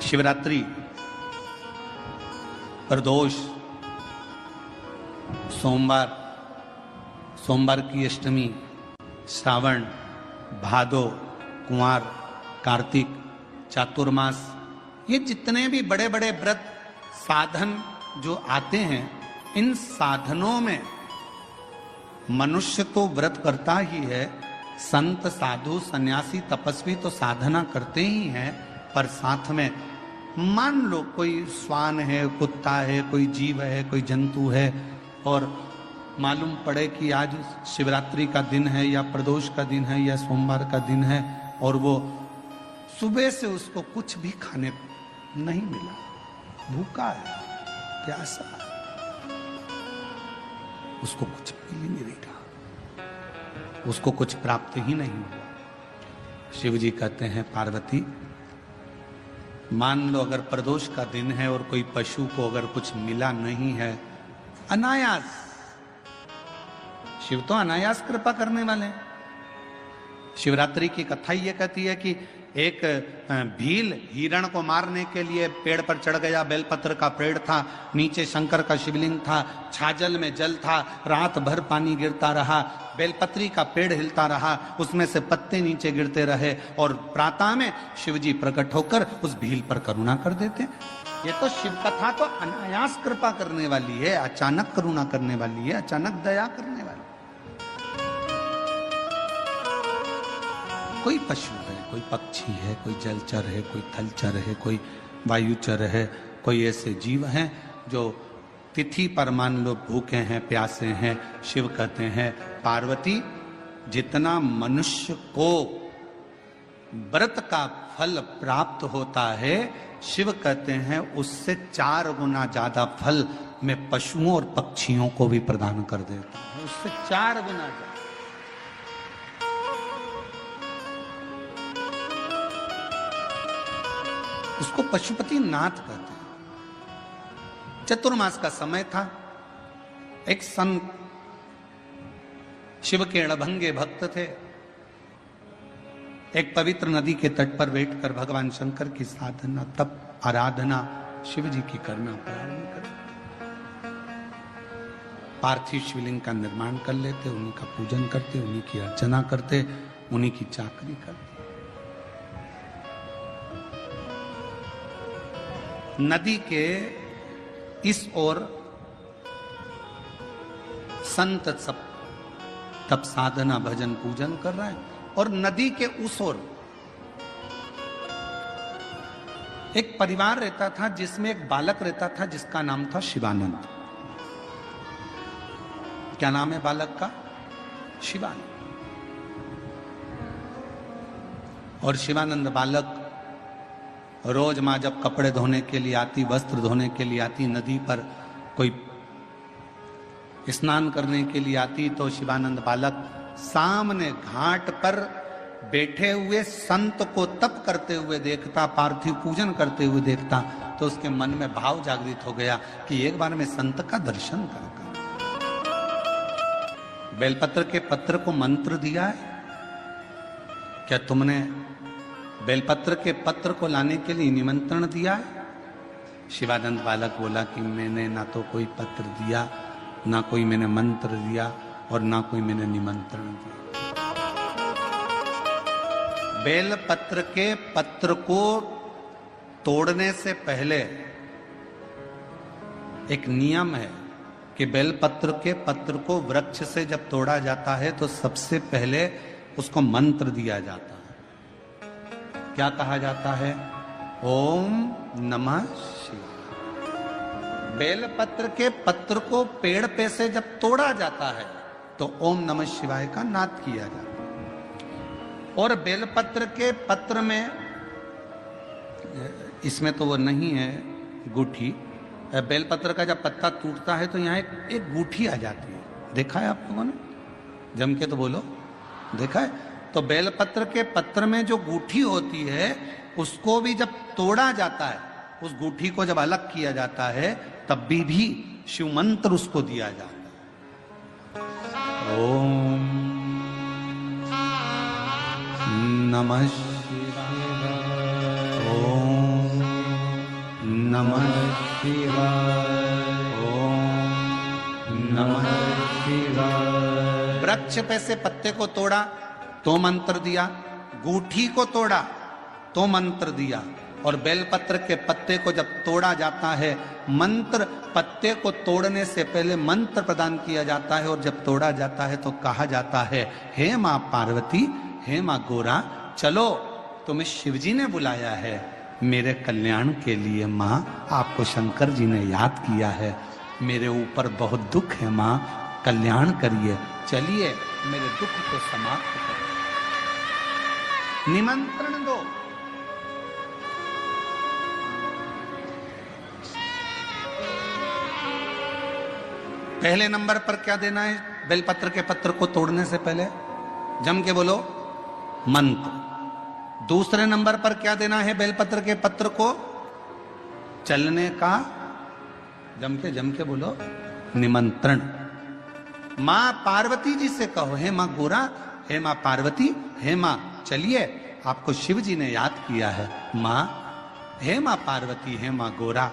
शिवरात्रि, प्रदोष, सोमवार, सोमवार की अष्टमी, श्रावण, भादो, कुंवार, कार्तिक, चातुर्मास, ये जितने भी बड़े बड़े व्रत साधन जो आते हैं, इन साधनों में मनुष्य तो व्रत करता ही है, संत, साधु, सन्यासी, तपस्वी तो साधना करते ही हैं, पर साथ में मान लो कोई स्वान है, कुत्ता है, कोई जीव है, कोई जंतु है, और मालूम पड़े कि आज शिवरात्रि का दिन है या प्रदोष का दिन है या सोमवार का दिन है, और वो सुबह से उसको कुछ भी खाने नहीं मिला, भूखा है, प्यासा है, उसको कुछ मिल ही नहीं रहा, उसको कुछ प्राप्त ही नहीं हुआ। शिव जी कहते हैं, पार्वती मान लो अगर प्रदोष का दिन है और कोई पशु को अगर कुछ मिला नहीं है, अनायास, शिव तो अनायास कृपा करने वाले हैं। शिवरात्रि की कथा ये कहती है कि एक भील हिरण को मारने के लिए पेड़ पर चढ़ गया, बेलपत्र का पेड़ था, नीचे शंकर का शिवलिंग था, छाजल में जल था, रात भर पानी गिरता रहा, बेलपत्री का पेड़ हिलता रहा, उसमें से पत्ते नीचे गिरते रहे, और प्रातः में शिवजी प्रकट होकर उस भील पर करुणा कर देते। ये तो शिव कथा तो अनायास कृपा करने वाली है, अचानक करुणा करने वाली है, अचानक दया करने वाली। कोई पशु है, कोई पक्षी है, कोई जलचर है, कोई थलचर है, कोई वायुचर है, कोई ऐसे जीव हैं जो तिथि पर मान लो भूखे हैं, प्यासे हैं, शिव कहते हैं, पार्वती जितना मनुष्य को व्रत का फल प्राप्त होता है, शिव कहते हैं उससे 4 गुना ज्यादा फल मैं पशुओं और पक्षियों को भी प्रदान कर देता हूं, उससे 4 गुना ज्यादा। उसको पशुपति नाथ कहते हैं। चतुर्मास का समय था, एक संत शिव के अड़भंगे भक्त थे, एक पवित्र नदी के तट पर बैठकर भगवान शंकर की साधना, तप, आराधना शिव जी की करना प्रारंभ कर, पार्थिव शिवलिंग का निर्माण कर लेते, उन्हीं का पूजन करते, उन्हीं की अर्चना करते, उन्हीं की चाकरी करते। नदी के इस ओर संत सब तप, साधना, भजन, पूजन कर रहे हैं, और नदी के उस ओर एक परिवार रहता था जिसमें एक बालक रहता था जिसका नाम था शिवानंद। क्या नाम है बालक का? शिवानंद। और शिवानंद बालक रोज माँ जब कपड़े धोने के लिए आती, वस्त्र धोने के लिए आती, नदी पर कोई स्नान करने के लिए आती, तो शिवानंद बालक सामने घाट पर बैठे हुए संत को तप करते हुए देखता, पार्थिव पूजन करते हुए देखता, तो उसके मन में भाव जागृत हो गया कि एक बार मैं संत का दर्शन करूंगा। बेलपत्र के पत्र को मंत्र दिया है क्या तुमने? बेलपत्र के पत्र को लाने के लिए निमंत्रण दिया है? शिवानंद बालक बोला कि मैंने ना तो कोई पत्र दिया, ना कोई मैंने मंत्र दिया, और ना कोई मैंने निमंत्रण दिया। बेलपत्र के पत्र को तोड़ने से पहले एक नियम है कि बेलपत्र के पत्र को वृक्ष से जब तोड़ा जाता है तो सबसे पहले उसको मंत्र दिया जाता है। क्या कहा जाता है? ओम नमः शिवाय। बेलपत्र के पत्र को पेड़ पे से जब तोड़ा जाता है तो ओम नमः शिवाय का नाद किया जाता है। और बेलपत्र के पत्र में, इसमें तो वो नहीं है गूठी, बेलपत्र का जब पत्ता टूटता है तो यहाँ एक गूठी आ जाती है। देखा है आप लोगों ने? जम के तो बोलो, देखा है? तो बेलपत्र के पत्र में जो गूठी होती है उसको भी जब तोड़ा जाता है, उस गूठी को जब अलग किया जाता है, तब भी शिव मंत्र उसको दिया जाता है। ओम नमः शिवाय, ओम नमः शिवाय, ओम नमः शिवाय। वृक्ष पे से पत्ते को तोड़ा तो मंत्र दिया, गूठी को तोड़ा तो मंत्र दिया, और बेलपत्र के पत्ते को जब तोड़ा जाता है, मंत्र पत्ते को तोड़ने से पहले मंत्र प्रदान किया जाता है, और जब तोड़ा जाता है तो कहा जाता है, हे मां पार्वती, हे मां गोरा, चलो तुम्हें शिवजी ने बुलाया है मेरे कल्याण के लिए। मां, आपको शंकर जी ने याद किया है, मेरे ऊपर बहुत दुख है मां, कल्याण करिए, चलिए मेरे दुख को समाप्त करिए, निमंत्रण दो। पहले नंबर पर क्या देना है बेलपत्र के पत्र को तोड़ने से पहले? जम के बोलो, मंत्र। दूसरे नंबर पर क्या देना है बेलपत्र के पत्र को चलने का? जम के बोलो, निमंत्रण। मां पार्वती जी से कहो, हे मां गोरा, हे मां पार्वती, हे मां चलिए, आपको शिव जी ने याद किया है। मां, हे मां पार्वती, हे मां गोरा,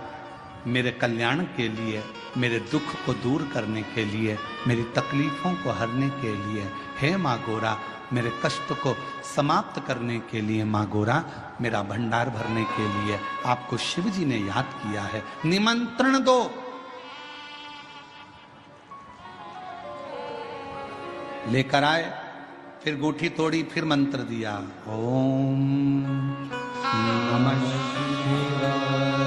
मेरे कल्याण के लिए, मेरे दुख को दूर करने के लिए, मेरी तकलीफों को हरने के लिए, हे मां गोरा, मेरे कष्ट को समाप्त करने के लिए, मां गोरा, मेरा भंडार भरने के लिए आपको शिव जी ने याद किया है, निमंत्रण दो। लेकर आए, फिर गूठी तोड़ी, फिर मंत्र दिया, ओम नमः शिवाय,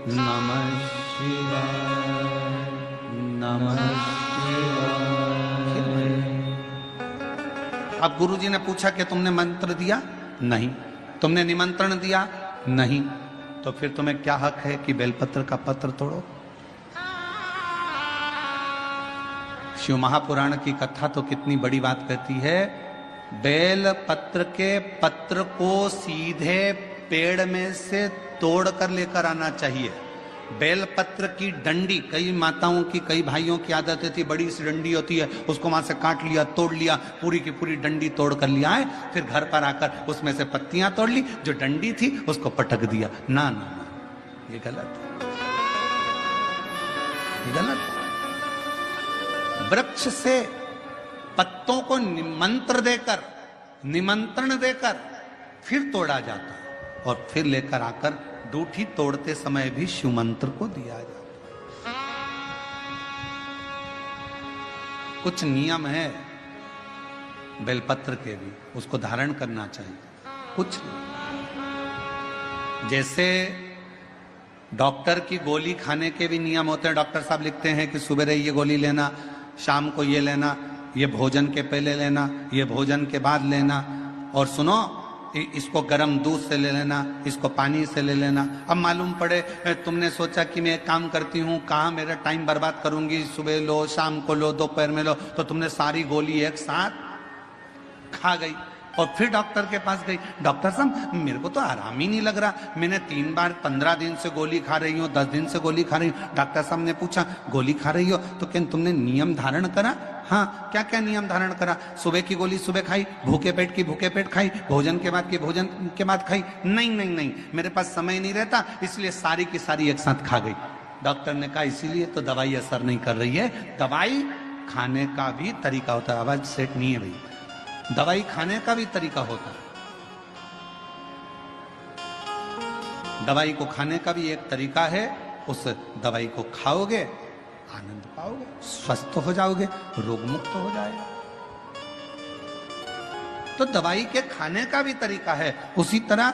नमः शिवाय, नमः शिवाय। अब गुरुजी ने पूछा कि तुमने मंत्र दिया? नहीं। तुमने निमंत्रण दिया? नहीं। तो फिर तुम्हें क्या हक है कि बेलपत्र का पत्र तोड़ो? शिव महापुराण की कथा तो कितनी बड़ी बात कहती है, बेल पत्र के पत्र को सीधे पेड़ में से तोड़ कर लेकर आना चाहिए। बेल पत्र की डंडी, कई माताओं की, कई भाइयों की आदत थी, बड़ी सी डंडी होती है, उसको वहां से काट लिया, तोड़ लिया, पूरी की पूरी डंडी तोड़ कर लिया है, फिर घर पर आकर उसमें से पत्तियां तोड़ ली, जो डंडी थी उसको पटक दिया। ना ना ना, ये गलत है, ये गलत है। वृक्ष से पत्तों को निमंत्रण देकर फिर तोड़ा जाता है, और फिर लेकर आकर डूठी तोड़ते समय भी शिव मंत्र को दिया जाता है। कुछ नियम है बेलपत्र के भी, उसको धारण करना चाहिए। कुछ जैसे डॉक्टर की गोली खाने के भी नियम होते हैं। डॉक्टर साहब लिखते हैं कि सुबह ये गोली लेना, शाम को ये लेना, ये भोजन के पहले लेना, ये भोजन के बाद लेना, और सुनो इसको गर्म दूध से ले लेना, इसको पानी से ले लेना। अब मालूम पड़े तुमने सोचा कि मैं एक काम करती हूँ, कहाँ मेरा टाइम बर्बाद करूंगी, सुबह लो, शाम को लो, दोपहर में लो, तो तुमने सारी गोली एक साथ खा गई, और फिर डॉक्टर के पास गई, डॉक्टर साहब मेरे को तो आराम ही नहीं लग रहा, मैंने 3 बार 15 दिन से गोली खा रही हूँ, 10 दिन से गोली खा रही हूँ। डॉक्टर साहब ने पूछा गोली खा रही हो तो क्या तुमने नियम धारण करा? हाँ, क्या क्या नियम धारण करा? सुबह की गोली सुबह खाई, भूखे पेट की भूखे पेट खाई, भोजन के बाद की भोजन के बाद खाई? नहीं नहीं नहीं, मेरे पास समय नहीं रहता, इसलिए सारी की सारी एक साथ खा गई। डॉक्टर ने कहा इसीलिए तो दवाई असर नहीं कर रही है। दवाई खाने का भी तरीका होता है। आवाज सेट नहीं है भाई, दवाई खाने का भी तरीका होता है। दवाई को खाने का भी एक तरीका है, उस दवाई को खाओगे आनंद पाओगे, स्वस्थ हो जाओगे, रोग मुक्त हो जाएगा। तो दवाई के खाने का भी तरीका है। उसी तरह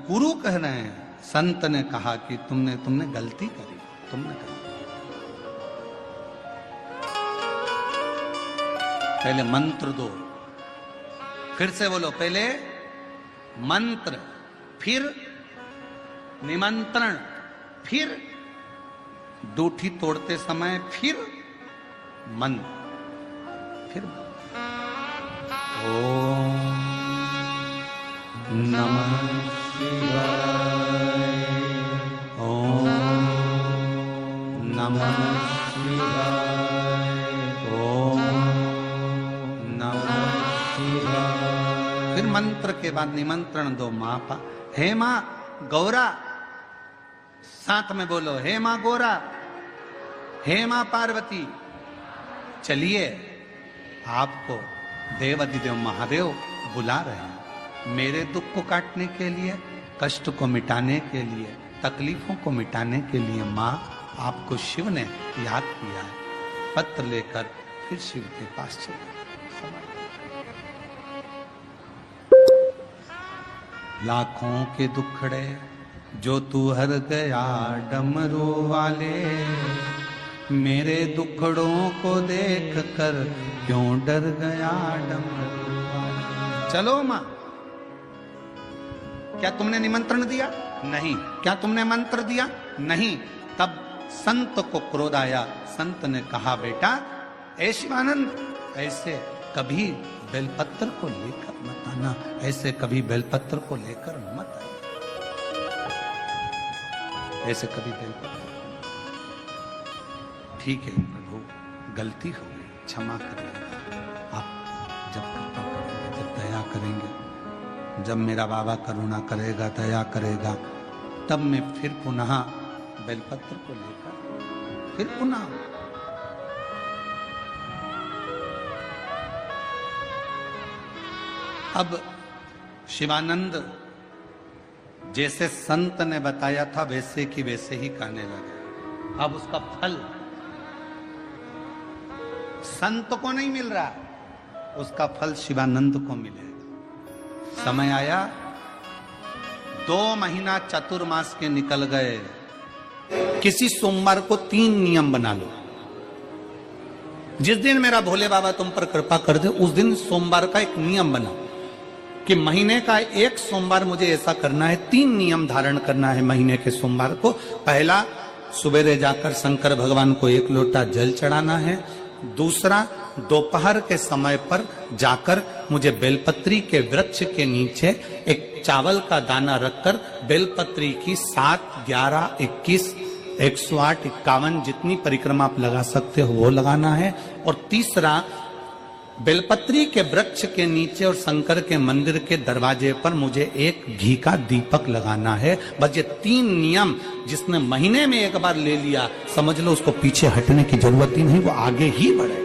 गुरु कह रहे हैं, संत ने कहा कि तुमने गलती करी, तुमने गलती। पहले मंत्र दो, फिर से बोलो, पहले मंत्र, फिर निमंत्रण, फिर डूठी तोड़ते समय फिर मंत्र, फिर ओम नमः शिवाय, ओम नमः शिवाय, ओम नमः शिवाय। फिर मंत्र के बाद निमंत्रण दो। मां हे मां गौरा, साथ में बोलो, हे मां गोरा, हे मां पार्वती, चलिए आपको देवाधिदेव महादेव बुला रहे हैं मेरे दुख को काटने के लिए, कष्ट को मिटाने के लिए, तकलीफों को मिटाने के लिए। मां, आपको शिव ने याद किया है। पत्र लेकर फिर शिव के पास चले। लाखों के दुखड़े जो तू हर गया डमरू वाले, मेरे दुखड़ों को देख कर क्यों डर गया डमरू वाले। चलो मां, क्या तुमने निमंत्रण दिया? नहीं। क्या तुमने मंत्र दिया? नहीं। तब संत को क्रोध आया। संत ने कहा, बेटा ऐ शिवानंद, ऐसे कभी बेलपत्र को लेकर मत आना, ऐसे कभी बेलपत्र को लेकर मत आना, ऐसे कभी बेलपत्र। ठीक है प्रभु, गलती हो गई, क्षमा करिएगा। आप जब कृपा करेंगे, जब दया करेंगे, जब मेरा बाबा करुणा करेगा, दया करेगा, तब मैं फिर पुनः बेलपत्र को लेकर फिर पुनः। अब शिवानंद जैसे संत ने बताया था वैसे की वैसे ही कहने लगे। अब उसका फल संत को नहीं मिल रहा, उसका फल शिवानंद को मिलेगा। समय आया, 2 महीना चतुर्मास के निकल गए। किसी सोमवार को 3 नियम बना लो। जिस दिन मेरा भोले बाबा तुम पर कृपा कर दे, उस दिन सोमवार का एक नियम बनाओ कि महीने का एक सोमवार मुझे ऐसा करना है। 3 नियम धारण करना है महीने के सोमवार को। पहला, सुबेरे जाकर शंकर भगवान को 1 लोटा जल चढ़ाना है। दूसरा, दोपहर के समय पर जाकर मुझे बेलपत्री के वृक्ष के नीचे एक चावल का दाना रखकर बेलपत्री की 7, 11, 21, 108, 51 जितनी परिक्रमा आप लगा सकते हो वो लगाना है। और तीसरा, बेलपत्री के वृक्ष के नीचे और शंकर के मंदिर के दरवाजे पर मुझे एक घी का दीपक लगाना है। बस ये 3 नियम जिसने महीने में एक बार ले लिया, समझ लो उसको पीछे हटने की जरूरत ही नहीं, वो आगे ही बढ़े।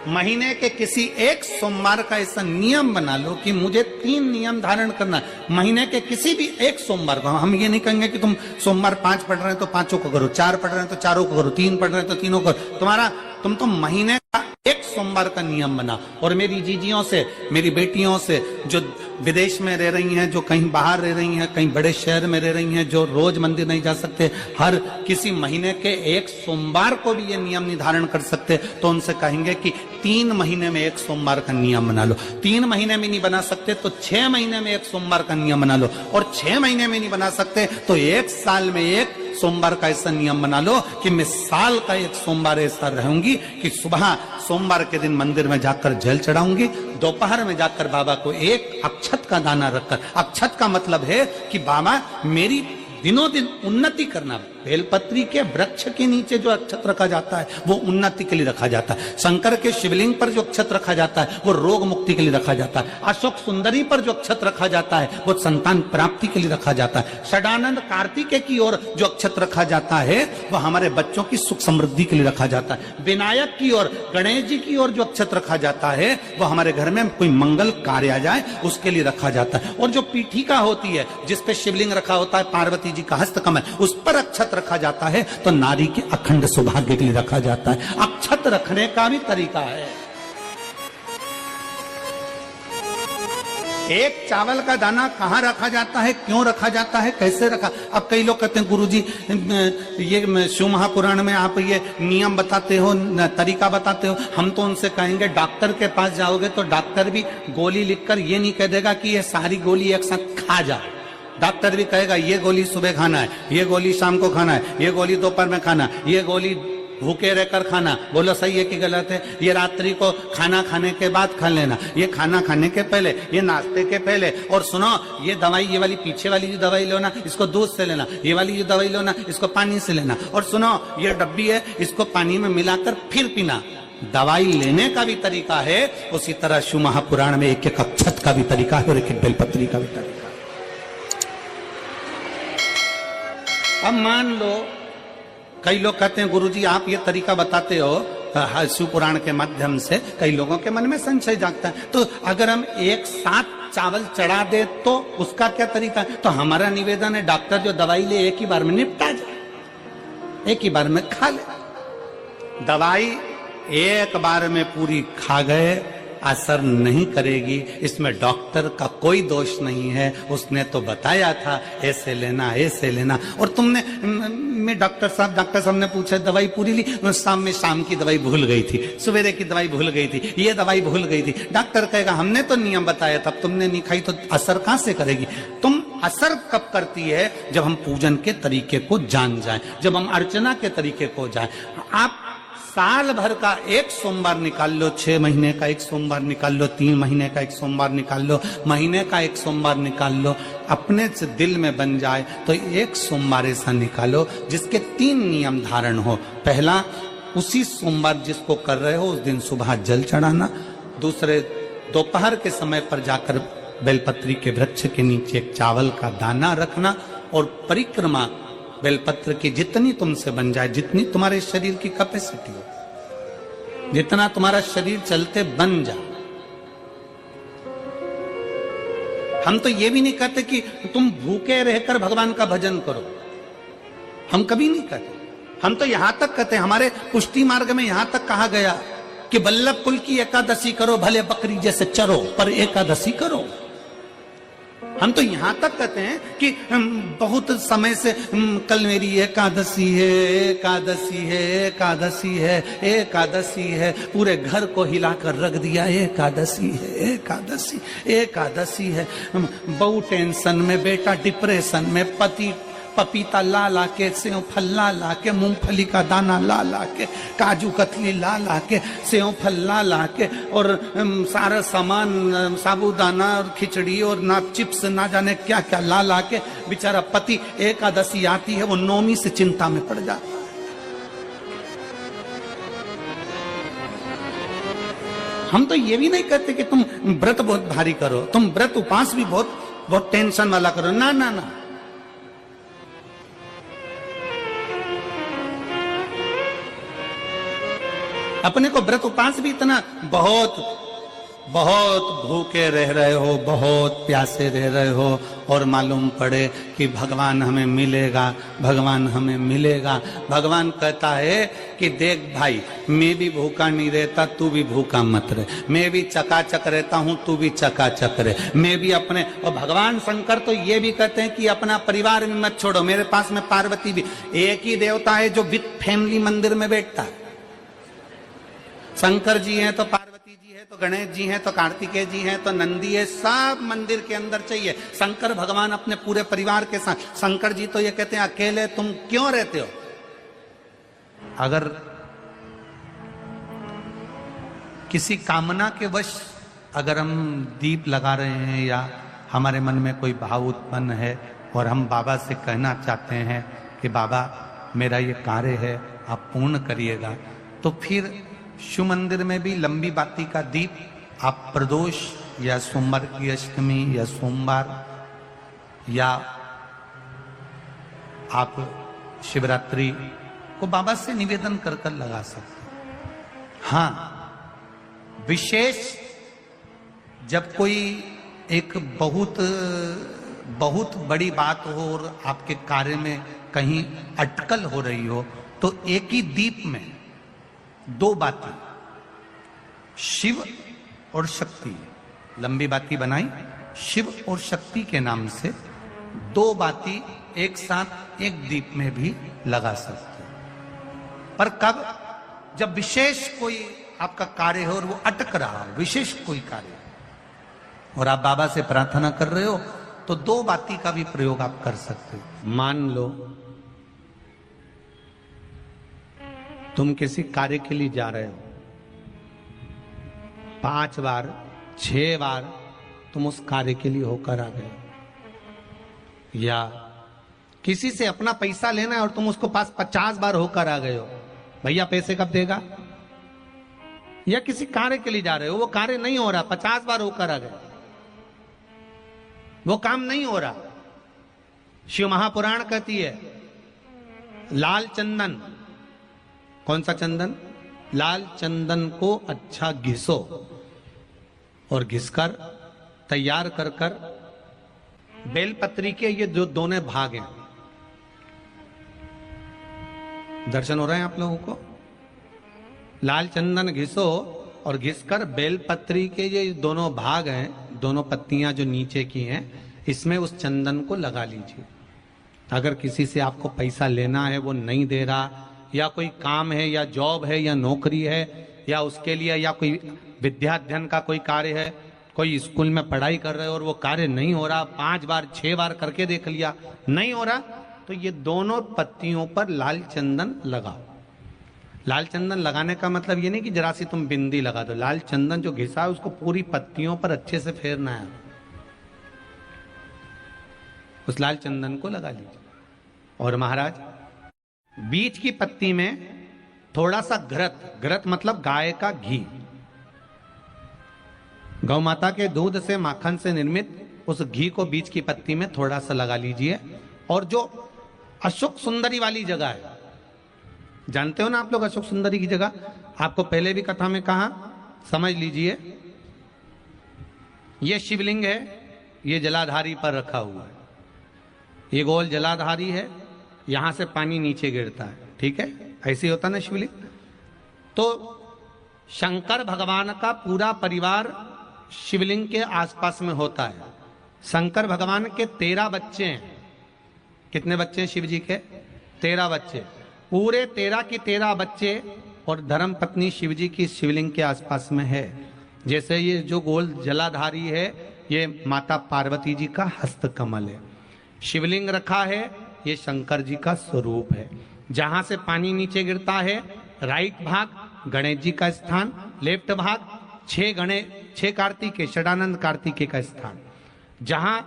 महीने के किसी एक सोमवार का ऐसा नियम बना लो कि मुझे 3 नियम धारण करना है। महीने के किसी भी एक सोमवार को। हम ये नहीं कहेंगे कि तुम सोमवार 5 पढ़ रहे हैं तो 5 को करो, 4 पढ़ रहे हैं तो 4 को करो, 3 पढ़ रहे हैं तो 3 को करो। तुम तो महीने का एक सोमवार का नियम बना। और मेरी जीजियों से, मेरी बेटियों से जो विदेश में रह रही हैं, जो कहीं बाहर रह रही हैं, कहीं बड़े शहर में रह रही हैं, जो रोज मंदिर नहीं जा सकते, हर किसी महीने के एक सोमवार को भी ये नियम निर्धारण कर सकते, तो उनसे कहेंगे कि 3 महीने में एक सोमवार का नियम बना लो। 3 महीने में नहीं बना सकते तो 6 महीने में एक सोमवार का नियम बना लो। और 6 महीने में नहीं बना सकते तो 1 साल में एक सोमवार का ऐसा नियम बना लो कि मैं साल का एक सोमवार ऐसा रहूंगी कि सुबह सोमवार के दिन मंदिर में जाकर जल चढ़ाऊंगी, दोपहर में जाकर बाबा को एक अक्षत का दाना रखकर। अक्षत का मतलब है कि बाबा मेरी दिनों दिन उन्नति करना। बेलपत्री के वृक्ष के नीचे जो अक्षत रखा जाता है वो उन्नति के लिए रखा जाता है। शंकर के शिवलिंग पर जो अक्षत रखा जाता है वो रोग मुक्ति के लिए रखा जाता है। अशोक सुंदरी पर जो अक्षत रखा जाता है वो संतान प्राप्ति के लिए रखा जाता है। षडानंद कार्तिकेय की ओर जो अक्षत रखा जाता है वो हमारे बच्चों की सुख समृद्धि के लिए रखा जाता है। विनायक की ओर, गणेश जी की ओर जो अक्षत रखा जाता है वो हमारे घर में कोई मंगल कार्य आ जाए उसके लिए रखा जाता है। और जो पीठिका होती है जिसपे शिवलिंग रखा होता है, पार्वती जी का हस्तकमल, उस पर अक्षत रखा जाता है तो नारी के अखंड सौभाग्य के लिए रखा जाता है। अक्षत रखने का भी तरीका है। एक चावल का दाना कहां रखा जाता है, क्यों रखा जाता है, कैसे रखा। अब कई लोग कहते हैं गुरुजी ये शिव महापुराण में आप ये नियम बताते हो, तरीका बताते हो। हम तो उनसे कहेंगे डॉक्टर के पास जाओगे तो डॉक्टर भी गोली लिखकर ये नहीं कह देगा कि ये सारी गोली एक साथ खा जा। डॉक्टर भी कहेगा ये गोली सुबह खाना है, ये गोली शाम को खाना है, ये गोली दोपहर में खाना, ये गोली भूखे रहकर खाना। बोलो सही है कि गलत है। ये रात्रि को खाना खाने के बाद खा लेना, ये खाना खाने के पहले, ये नाश्ते के पहले। और सुनो ये दवाई, ये वाली पीछे वाली जो दवाई लो ना इसको दूध से लेना, ये वाली जो दवाई लो ना इसको पानी से लेना। और सुनो ये डब्बी है इसको पानी में मिलाकर फिर पीना। दवाई लेने का भी तरीका है, उसी तरह शिव महापुराण में एक एक अक्षत का भी तरीका है और एक एक बेलपत्री का भी तरीका। अब मान लो कई लोग कहते हैं गुरुजी आप ये तरीका बताते हो शिव पुराण के माध्यम से, कई लोगों के मन में संशय जागता है, तो अगर हम एक साथ चावल चढ़ा दे तो उसका क्या तरीका है? तो हमारा निवेदन है डॉक्टर जो दवाई ले एक ही बार में निपटा जाए, एक ही बार में खा ले। दवाई एक बार में पूरी खा गए असर नहीं करेगी, इसमें डॉक्टर का कोई दोष नहीं है, उसने तो बताया था ऐसे लेना ऐसे लेना। और तुमने मैं डॉक्टर साहब ने पूछा दवाई पूरी ली, शाम की दवाई भूल गई थी, सवेरे की दवाई भूल गई थी, ये दवाई भूल गई थी। डॉक्टर कहेगा हमने तो नियम बताया था, तुमने नहीं खाई तो असर कहां से करेगी? तुम असर कब करती है? जब हम पूजन के तरीके को जान जाएं, जब हम अर्चना के तरीके को जाएं। आप साल भर का एक सोमवार निकाल लो, 6 महीने का एक सोमवार निकाल लो, 3 महीने का एक सोमवार निकाल लो, महीने का एक सोमवार निकाल लो, अपने से दिल में बन जाए तो एक सोमवार ऐसा निकालो जिसके 3 नियम धारण हो। पहला, उसी सोमवार जिसको कर रहे हो उस दिन सुबह जल चढ़ाना। दूसरे, दोपहर के समय पर जाकर बेलपत्री के वृक्ष के नीचे एक चावल का दाना रखना और परिक्रमा बेलपत्र की जितनी तुमसे बन जाए, जितनी तुम्हारे शरीर की कैपेसिटी हो, जितना तुम्हारा शरीर चलते बन जाए। हम तो ये भी नहीं कहते कि तुम भूखे रहकर भगवान का भजन करो, हम कभी नहीं कहते। हम तो यहां तक कहते हैं, हमारे पुष्टि मार्ग में यहां तक कहा गया कि वल्लभ कुल की एकादशी करो, भले बकरी जैसे चरो पर एकादशी करो। हम तो यहां तक कहते हैं कि बहुत समय से कल मेरी एकादशी है, एकादशी है, एकादशी है, एकादशी है, पूरे घर को हिलाकर रख दिया, एकादशी है, एकादशी, एकादशी है। बहू टेंशन में, बेटा डिप्रेशन में, पति पपीता ला ला के, सेव फल ला ला के, मूंगफली का दाना ला ला के, काजू कतली ला ला के, सेव फल ला ला के, और सारा सामान साबूदाना और खिचड़ी और ना चिप्स ना जाने क्या क्या ला ला के, बेचारा पति एकादशी आती है वो 9वीं से चिंता में पड़ जाता है। हम तो ये भी नहीं कहते कि तुम व्रत बहुत भारी करो, तुम व्रत उपास भी बहुत टेंशन वाला करो, ना ना ना। अपने को व्रत उपास भी इतना बहुत भूखे रह रहे हो, बहुत प्यासे रह रहे हो, और मालूम पड़े कि भगवान हमें मिलेगा, भगवान हमें मिलेगा। भगवान कहता है कि देख भाई, मैं भी भूखा नहीं रहता, तू भी भूखा मत रहे, मैं भी चकाचक रहता हूं, तू भी चकाचक रहे, मैं भी अपने। और भगवान शंकर तो ये भी कहते हैं कि अपना परिवार में मत छोड़ो, मेरे पास में पार्वती भी, एक ही देवता है जो विद फैमिली मंदिर में बैठता है। शंकर जी हैं तो पार्वती जी है, तो गणेश जी हैं, तो कार्तिकेय जी हैं, तो नंदी है, सब मंदिर के अंदर चाहिए। शंकर भगवान अपने पूरे परिवार के साथ। शंकर जी तो ये कहते हैं अकेले तुम क्यों रहते हो? अगर किसी कामना के वश अगर हम दीप लगा रहे हैं या हमारे मन में कोई भाव उत्पन्न है और हम बाबा से कहना चाहते हैं कि बाबा मेरा ये कार्य है आप पूर्ण करिएगा, तो फिर शिव मंदिर में भी लंबी बाती का दीप आप प्रदोष या सोमवार की अष्टमी या सोमवार या आप शिवरात्रि को बाबा से निवेदन कर कर लगा सकते हैं। हाँ, विशेष जब कोई एक बहुत बड़ी बात हो और आपके कार्य में कहीं अटकल हो रही हो, तो एक ही दीप में 2 बाती, शिव और शक्ति, लंबी बाती बनाई, शिव और शक्ति के नाम से 2 बाती एक साथ एक दीप में भी लगा सकते हैं। पर कब? जब विशेष कोई आपका कार्य हो और वो अटक रहा हो, विशेष कोई कार्य, और आप बाबा से प्रार्थना कर रहे हो, तो 2 बाती का भी प्रयोग आप कर सकते हो। मान लो तुम किसी कार्य के लिए जा रहे हो, 5 बार 6 बार तुम उस कार्य के लिए होकर आ गए, या किसी से अपना पैसा लेना है और तुम उसको पास 50 बार होकर आ गए हो, भैया पैसे कब देगा? या किसी कार्य के लिए जा रहे हो, वो कार्य नहीं हो रहा, 50 बार होकर आ गए, वो काम नहीं हो रहा। शिव महापुराण कहती है लाल चंदन, कौन सा चंदन? लाल चंदन को अच्छा घिसो और घिसकर तैयार कर कर बेलपत्री के ये जो दोनों भाग हैं, दर्शन हो रहे हैं आप लोगों को? लाल चंदन घिसो और घिसकर बेलपत्री के ये दोनों भाग हैं, दोनों पत्तियां जो नीचे की हैं, इसमें उस चंदन को लगा लीजिए। अगर किसी से आपको पैसा लेना है, वो नहीं दे रहा, या कोई काम है या जॉब है या नौकरी है या उसके लिए, या कोई विद्याध्ययन का कोई कार्य है, कोई स्कूल में पढ़ाई कर रहे हो और वो कार्य नहीं हो रहा, 5 बार 6 बार करके देख लिया नहीं हो रहा, तो ये दोनों पत्तियों पर लाल चंदन लगाओ। लाल चंदन लगाने का मतलब ये नहीं कि जरा सी तुम बिंदी लगा दो, लाल चंदन जो घिसा है उसको पूरी पत्तियों पर अच्छे से फेरना है, उस लाल चंदन को लगा लीजिए। और महाराज बीच की पत्ती में थोड़ा सा घृत, घृत मतलब गाय का घी, गौ माता के दूध से माखन से निर्मित उस घी को बीच की पत्ती में थोड़ा सा लगा लीजिए। और जो अशोक सुंदरी वाली जगह है, जानते हो ना आप लोग अशोक सुंदरी की जगह, आपको पहले भी कथा में कहा, समझ लीजिए ये शिवलिंग है, ये जलाधारी पर रखा हुआ है, ये गोल जलाधारी है, यहां से पानी नीचे गिरता है, ठीक है, ऐसे होता ना शिवलिंग। तो शंकर भगवान का पूरा परिवार शिवलिंग के आसपास में होता है। शंकर भगवान के 13 बच्चे हैं। कितने बच्चे हैं शिव जी के? 13 बच्चे, पूरे 13 की 13 बच्चे और धर्म पत्नी शिव जी की शिवलिंग के आसपास में है। जैसे ये जो गोल जलाधारी है, ये माता पार्वती जी का हस्त कमल है। शिवलिंग रखा है, ये शंकर जी का स्वरूप है। जहां से पानी नीचे गिरता है, राइट भाग गणेश जी का स्थान, लेफ्ट भाग 6 कार्तिकेय, षडानंद कार्तिकेय का स्थान। जहां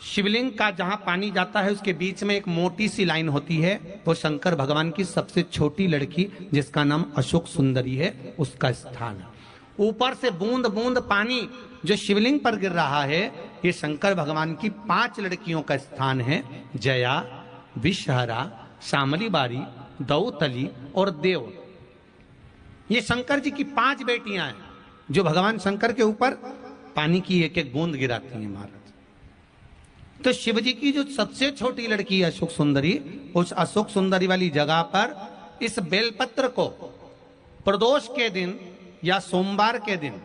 शिवलिंग का जहां पानी जाता है उसके बीच में एक मोटी सी लाइन होती है, वो शंकर भगवान की सबसे छोटी लड़की जिसका नाम अशोक सुंदरी है, उसका स्थान है। ऊपर से बूंद बूंद पानी जो शिवलिंग पर गिर रहा है, ये शंकर भगवान की 5 लड़कियों का स्थान है, जया, विषहरा, श्यामली बारी, दौतली और देव। ये शंकर जी की 5 बेटियां हैं जो भगवान शंकर के ऊपर पानी की एक एक बूंद गिराती हैं महाराज। तो शिव जी की जो सबसे छोटी लड़की है अशोक सुंदरी, उस अशोक सुंदरी वाली जगह पर इस बेलपत्र को प्रदोष के दिन या सोमवार के दिन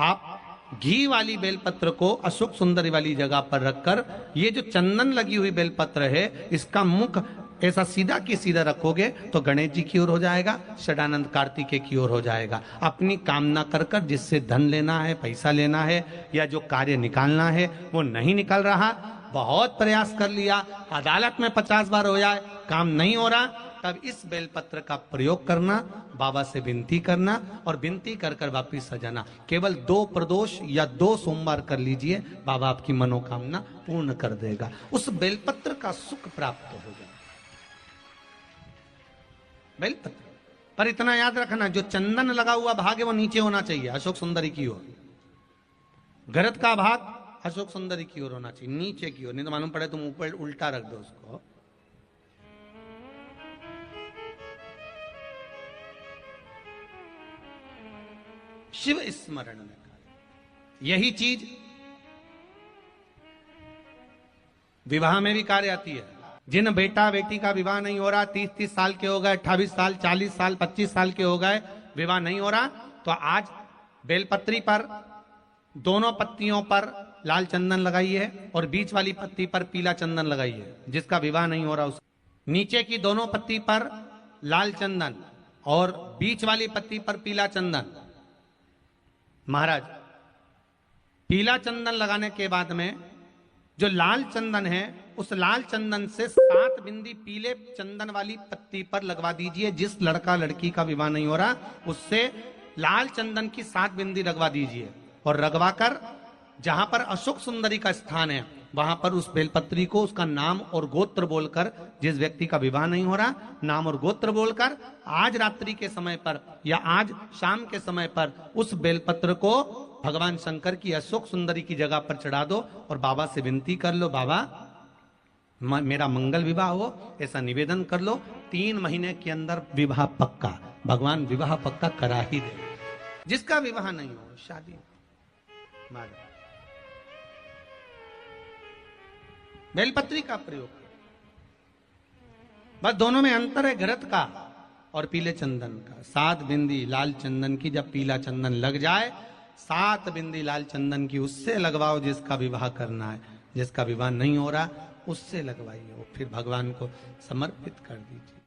आप घी वाली बेलपत्र को अशोक सुंदरी वाली जगह पर रखकर, ये जो चंदन लगी हुई बेलपत्र है, इसका मुख ऐसा सीधा की सीधा रखोगे तो गणेश जी की ओर हो जाएगा, षडानंद कार्तिकेय की ओर हो जाएगा। अपनी कामना कर कर जिससे धन लेना है, पैसा लेना है, या जो कार्य निकालना है वो नहीं निकल रहा, बहुत प्रयास कर लिया, अदालत में 50 बार हो जाए, काम नहीं हो रहा, तब इस बेलपत्र का प्रयोग करना, बाबा से विनती करना और विनती कर कर वापिस सजाना। केवल 2 प्रदोष या 2 सोमवार कर लीजिए, बाबा आपकी मनोकामना पूर्ण कर देगा। उस बेलपत्र का सुख प्राप्त हो जाए। बेलपत्र पर इतना याद रखना, जो चंदन लगा हुआ भाग है वो नीचे होना चाहिए, अशोक सुंदरी की ओर। घृत का भाग अशोक सुंदरी की ओर होना चाहिए, नीचे की ओर, नहीं तो मालूम पड़े तुम ऊपर उल्टा रख दो उसको। शिव स्मरण में यही चीज विवाह में भी कार्य आती है। जिन बेटा बेटी का विवाह नहीं हो रहा, 30-30 साल के हो गए, 28 साल, 40 साल, 25 साल के हो गए, विवाह नहीं हो रहा, तो आज बेलपत्री पर दोनों पत्तियों पर लाल चंदन लगाइए और बीच वाली पत्ती पर पीला चंदन लगाइए। जिसका विवाह नहीं हो रहा उस नीचे की दोनों पत्ती पर लाल चंदन और बीच वाली पत्ती पर पीला चंदन। महाराज पीला चंदन लगाने के बाद में जो लाल चंदन है, उस लाल चंदन से 7 बिंदी पीले चंदन वाली पत्ती पर लगवा दीजिए। जिस लड़का लड़की का विवाह नहीं हो रहा उससे लाल चंदन की 7 बिंदी लगवा दीजिए और लगवाकर जहां पर अशोक सुंदरी का स्थान है वहां पर उस बेलपत्री को उसका नाम और गोत्र बोलकर, जिस व्यक्ति का विवाह नहीं हो रहा, नाम और गोत्र बोलकर आज रात्रि के समय पर या आज शाम के समय पर उस बेलपत्र को भगवान शंकर की अशोक सुंदरी की जगह पर चढ़ा दो और बाबा से विनती कर लो, बाबा मेरा मंगल विवाह हो, ऐसा निवेदन कर लो। 3 महीने के अंदर विवाह पक्का, भगवान विवाह पक्का करा ही दे। जिसका विवाह नहीं हो शादी माधव। बेलपत्री का प्रयोग, बस दोनों में अंतर है घृत का और पीले चंदन का। 7 बिंदी लाल चंदन की जब पीला चंदन लग जाए, 7 बिंदी लाल चंदन की उससे लगवाओ जिसका विवाह करना है। जिसका विवाह नहीं हो रहा उससे लगवाइए, फिर भगवान को समर्पित कर दीजिए।